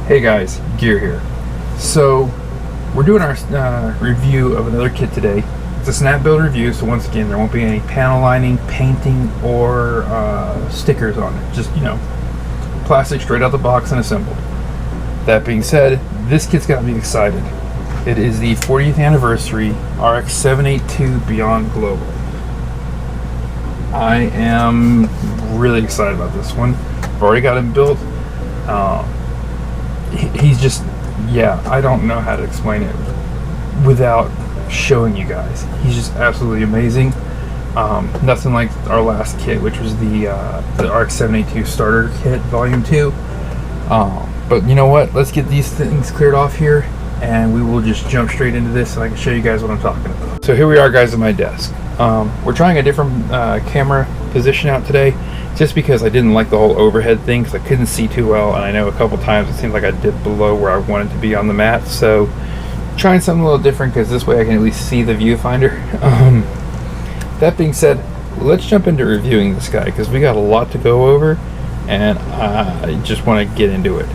Hey guys, Gear here. So we're doing our review of another kit today. It's a snap build review, so once again there won't be any panel lining, painting, or stickers on it. Just, you know, plastic straight out the box and assembled. That being said, this kit's got me excited. It is the 40th anniversary RX 782 Beyond Global. I am really excited about this one. I've already got him built. He's just, yeah, I don't know how to explain it without showing you guys. He's just absolutely amazing. Nothing like our last kit, which was the RX 782 Starter Kit Volume 2. But you know what? Let's get these things cleared off here, and we will just jump straight into this so I can show you guys what I'm talking about. So here we are, guys, at my desk. We're trying a different camera position out today, just because I didn't like the whole overhead thing, because I couldn't see too well, and I know a couple times it seemed like I dipped below where I wanted to be on the mat. So trying something a little different, because this way I can at least see the viewfinder. That being said, let's jump into reviewing this guy, because we got a lot to go over, and I just want to get into it.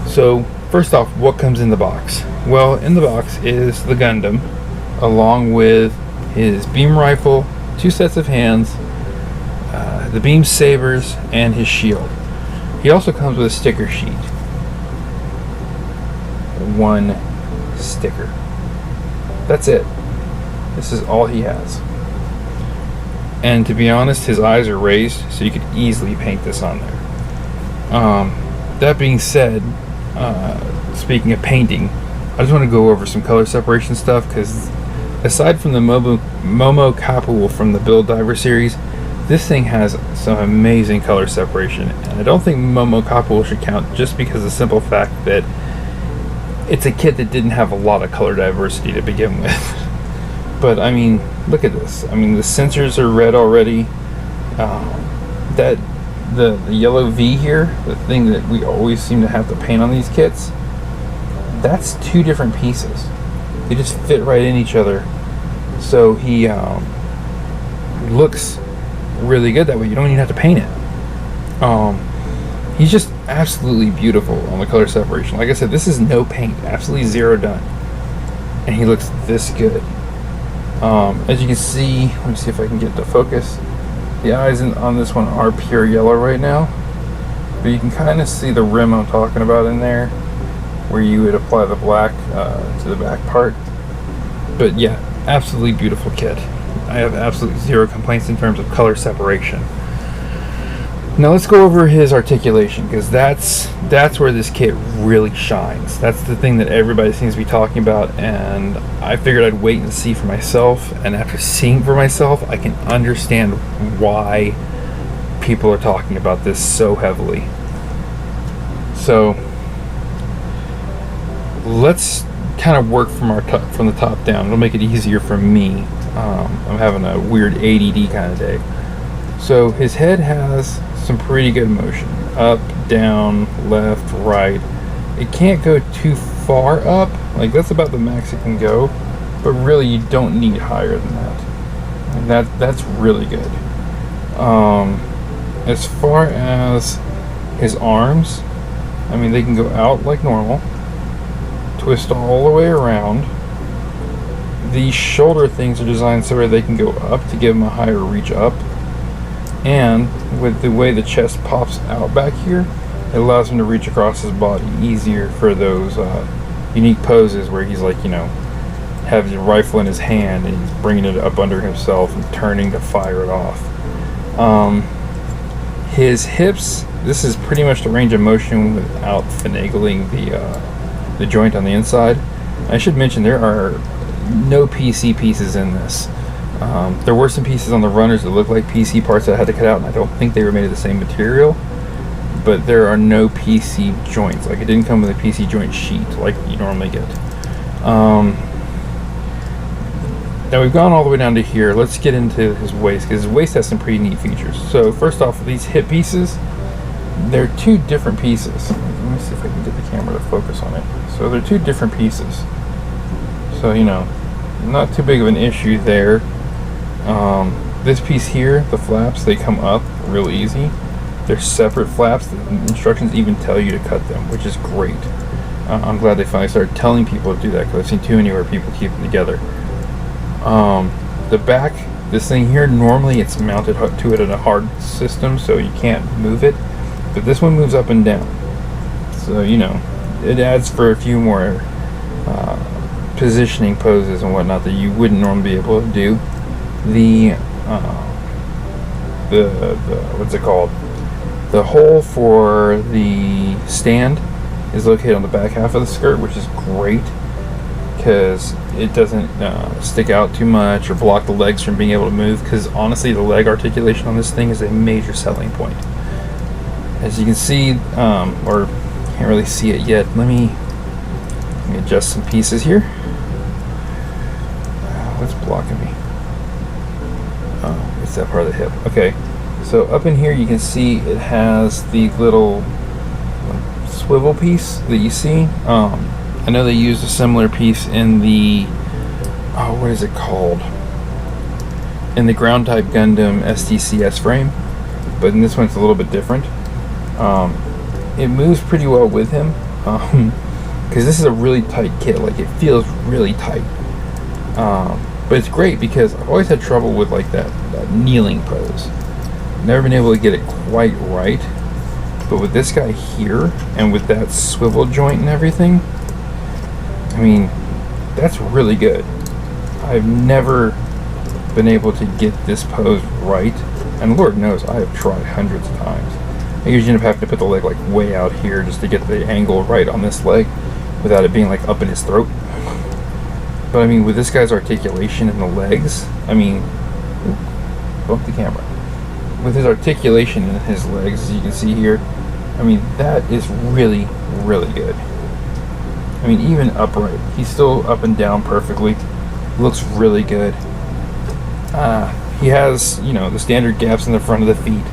So first off, what comes in the box? Well, in the box is the Gundam, along with his beam rifle, 2 sets of hands, the beam sabers, and his shield. He also comes with a sticker sheet. 1 sticker. That's it. This is all he has. And to be honest, his eyes are raised, so you could easily paint this on there. That being said, speaking of painting, I just want to go over some color separation stuff, because aside from the Momo Capul from the Build Diver series, this thing has some amazing color separation, and I don't think Momo Capul should count, just because of the simple fact that it's a kit that didn't have a lot of color diversity to begin with. But I mean, look at this. I mean, the sensors are red already. The yellow V here, the thing that we always seem to have to paint on these kits, that's 2 different pieces. They just fit right in each other. So he looks really good that way. You don't even have to paint it. He's just absolutely beautiful on the color separation. Like I said, this is no paint, absolutely 0 done, and he looks this good. As you can see, let me see if I can get the focus. The eyes on this one are pure yellow right now, but you can kind of see the rim I'm talking about in there, where you would apply the black to the back part. But yeah, absolutely beautiful kit. I have absolutely 0 complaints in terms of color separation. Now let's go over his articulation, because that's where this kit really shines. That's the thing that everybody seems to be talking about, and I figured I'd wait and see for myself, and after seeing for myself, I can understand why people are talking about this so heavily. So let's kind of work from the top down. It'll make it easier for me. I'm having a weird ADD kind of day. So his head has some pretty good motion. Up, down, left, right. It can't go too far up. Like, that's about the max it can go. But really, you don't need higher than that. And that's really good. As far as his arms, I mean, they can go out like normal, twist all the way around. These shoulder things are designed so they can go up to give him a higher reach up. And with the way the chest pops out back here, it allows him to reach across his body easier for those unique poses where he's, like, you know, have his rifle in his hand and he's bringing it up under himself and turning to fire it off. His hips, this is pretty much the range of motion without finagling the joint on the inside. I should mention there are no PC pieces in this. There were some pieces on the runners that look like PC parts that I had to cut out, and I don't think they were made of the same material. But there are no PC joints. Like, it didn't come with a PC joint sheet like you normally get. Now we've gone all the way down to here. Let's get into his waist, because his waist has some pretty neat features. So first off, these hip pieces, they're 2 different pieces. Let me see if I can get the camera to focus on it. So they're 2 different pieces. So, you know, not too big of an issue there. This piece here, the flaps, they come up real easy. They're separate flaps. The instructions even tell you to cut them, which is great. I'm glad they finally started telling people to do that, because I've seen too many where people keep them together. The back, this thing here, normally it's mounted to it in a hard system, so you can't move it. But this one moves up and down. So, you know, it adds for a few more positioning poses and whatnot that you wouldn't normally be able to do. The what's it called? The hole for the stand is located on the back half of the skirt, which is great because it doesn't stick out too much or block the legs from being able to move, because honestly the leg articulation on this thing is a major selling point. As you can see, or can't really see it yet, let me adjust some pieces here. What's blocking me? Oh, it's that part of the hip. Okay, so up in here you can see it has the little swivel piece that you see. I know they used a similar piece in the, what is it called? In the ground type Gundam SDCS frame, but in this one it's a little bit different. It moves pretty well with him, because this is a really tight kit. Like, it feels really tight. But it's great because I've always had trouble with like that kneeling pose. Never been able to get it quite right. But with this guy here, and with that swivel joint and everything, I mean, that's really good. I've never been able to get this pose right, and Lord knows I have tried hundreds of times. I usually end up having to put the leg like way out here just to get the angle right on this leg without it being like up in his throat. But I mean, with this guy's articulation in the legs, I mean, bump the camera. With his articulation in his legs, as you can see here, I mean, that is really, really good. I mean, even upright, he's still up and down perfectly. Looks really good. He has, you know, the standard gaps in the front of the feet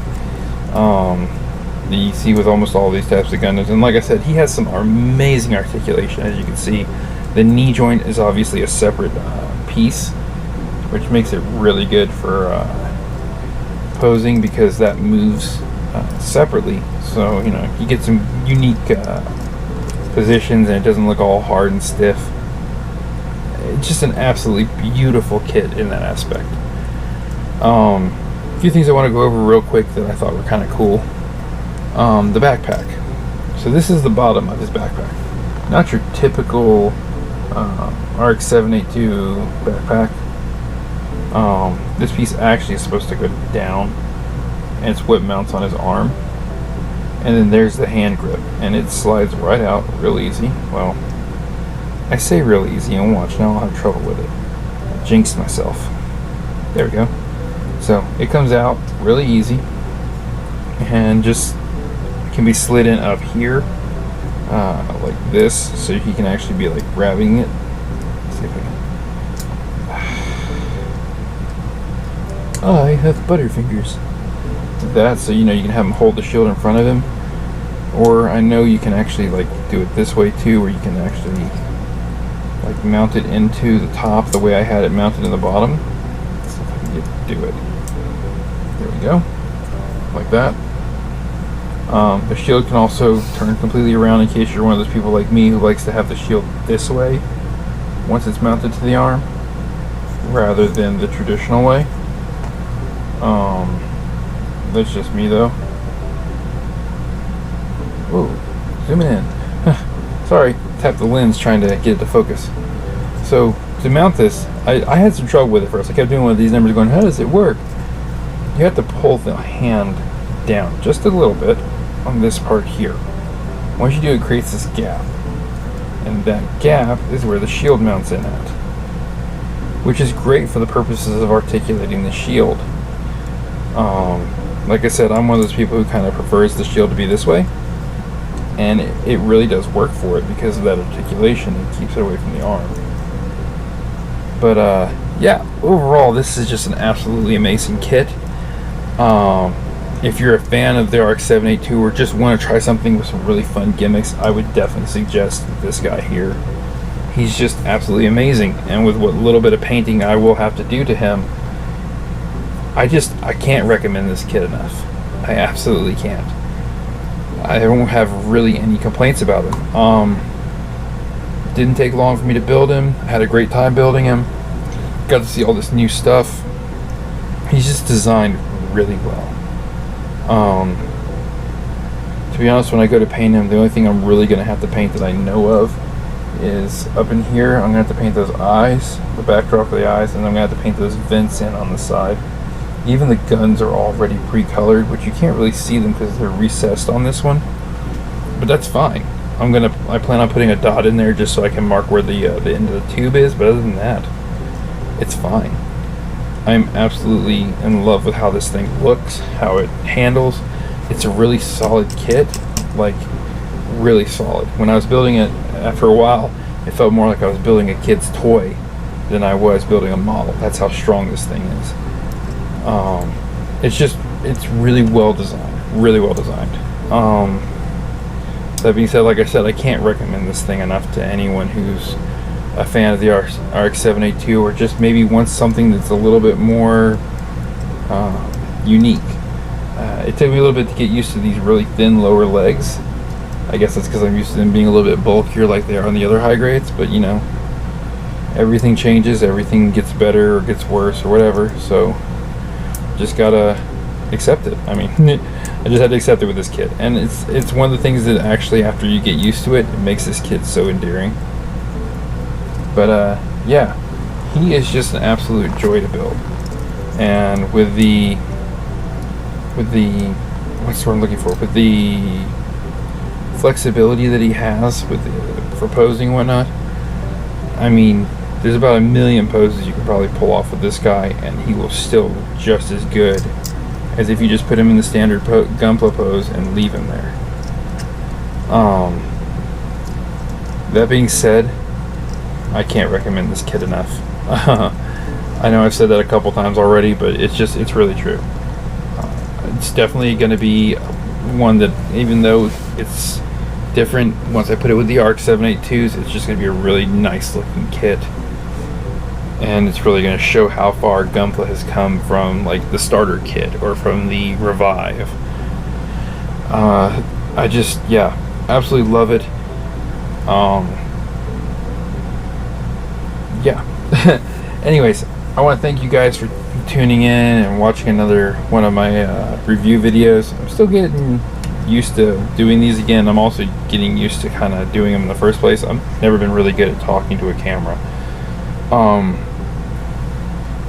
that you see with almost all these types of Gundams. And like I said, he has some amazing articulation, as you can see. The knee joint is obviously a separate piece, which makes it really good for posing, because that moves separately. So, you know, you get some unique positions and it doesn't look all hard and stiff. It's just an absolutely beautiful kit in that aspect. A few things I want to go over real quick that I thought were kind of cool. The backpack. So this is the bottom of his backpack. Not your typical RX-782 backpack. This piece actually is supposed to go down, and it's what mounts on his arm. And then there's the hand grip, and it slides right out real easy. Well, I say real easy, and watch, now I'll have trouble with it. I jinxed myself. There we go. So it comes out really easy, and just can be slid in up here like this, so he can actually be like grabbing it. Let's see if I can. I have butterfingers. That, so you know, you can have him hold the shield in front of him, or I know you can actually like do it this way too, where you can actually like mount it into the top the way I had it mounted in the bottom. Let's see if I can get to do it. There we go, like that. The shield can also turn completely around in case you're one of those people like me who likes to have the shield this way once it's mounted to the arm, rather than the traditional way. That's just me though. Whoa, zooming in. Sorry, tap the lens trying to get it to focus. So to mount this, I had some trouble with it first. I kept doing one of these numbers going, how does it work? You have to pull the hand down just a little bit on this part here. Once you do, it creates this gap. And that gap is where the shield mounts in at, which is great for the purposes of articulating the shield. Like I said, I'm one of those people who kind of prefers the shield to be this way, and it really does work for it because of that articulation. It keeps it away from the arm. But yeah, overall this is just an absolutely amazing kit. If you're a fan of the RX-782 or just want to try something with some really fun gimmicks, I would definitely suggest this guy here. He's just absolutely amazing. And with what little bit of painting I will have to do to him, I can't recommend this kit enough. I absolutely can't. I don't have really any complaints about him. Didn't take long for me to build him. I had a great time building him. Got to see all this new stuff. He's just designed really well. To be honest, when I go to paint him, the only thing I'm really going to have to paint that I know of is up in here. I'm going to have to paint those eyes, the backdrop of the eyes, and I'm going to have to paint those vents in on the side. Even the guns are already pre-colored, which you can't really see them because they're recessed on this one. But that's fine. I plan on putting a dot in there just so I can mark where the end of the tube is, but other than that, it's fine. I'm absolutely in love with how this thing looks, how it handles. It's a really solid kit, like really solid. When I was building it, after a while, it felt more like I was building a kid's toy than I was building a model. That's how strong this thing is. It's really well designed, really well designed. That being said, like I said, I can't recommend this thing enough to anyone who's a fan of the RX-782 or just maybe wants something that's a little bit more unique. It took me a little bit to get used to these really thin lower legs. I guess that's because I'm used to them being a little bit bulkier like they are on the other high grades, but you know, everything changes, everything gets better or gets worse or whatever, so just gotta accept it. I mean, I just had to accept it with this kit, and it's one of the things that actually, after you get used to it, it makes this kit so endearing. But yeah, he is just an absolute joy to build, and with the what's the word I'm looking for? With the flexibility that he has with for posing and whatnot, I mean, there's about a million poses you could probably pull off with this guy, and he will still look just as good as if you just put him in the standard Gunpla pose and leave him there. That being said, I can't recommend this kit enough. I know I've said that a couple times already, but it's really true. It's definitely going to be one that, even though it's different, once I put it with the RX-782s, it's just going to be a really nice looking kit. And it's really going to show how far Gunpla has come from like the starter kit or from the Revive. Yeah, absolutely love it. Yeah. Anyways, I want to thank you guys for tuning in and watching another one of my review videos. I'm still getting used to doing these again. I'm also getting used to kind of doing them in the first place. I've never been really good at talking to a camera.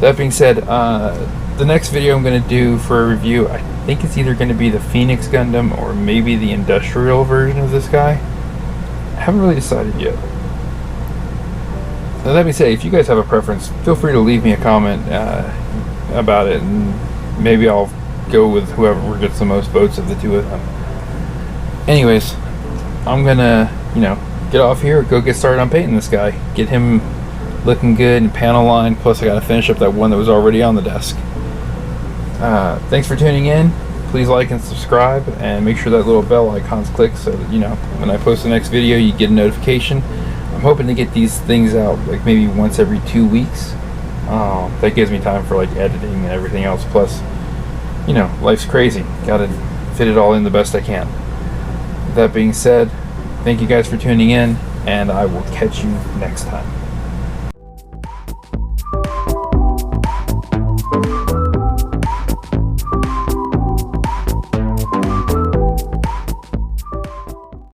That being said, the next video I'm going to do for a review, I think it's either going to be the Phoenix Gundam or maybe the industrial version of this guy. I haven't really decided yet. Now, let me say, if you guys have a preference, feel free to leave me a comment about it, and maybe I'll go with whoever gets the most votes of the two of them. Anyways, I'm gonna, get off here, go get started on painting this guy, get him looking good and panel line, plus I gotta finish up that one that was already on the desk. Thanks for tuning in. Please like and subscribe, and make sure that little bell icon's clicked so that, when I post the next video, you get a notification. I'm hoping to get these things out like maybe once every 2 weeks. That gives me time for like editing and everything else. Plus, life's crazy. Gotta fit it all in the best I can. That being said, thank you guys for tuning in, and I will catch you next time.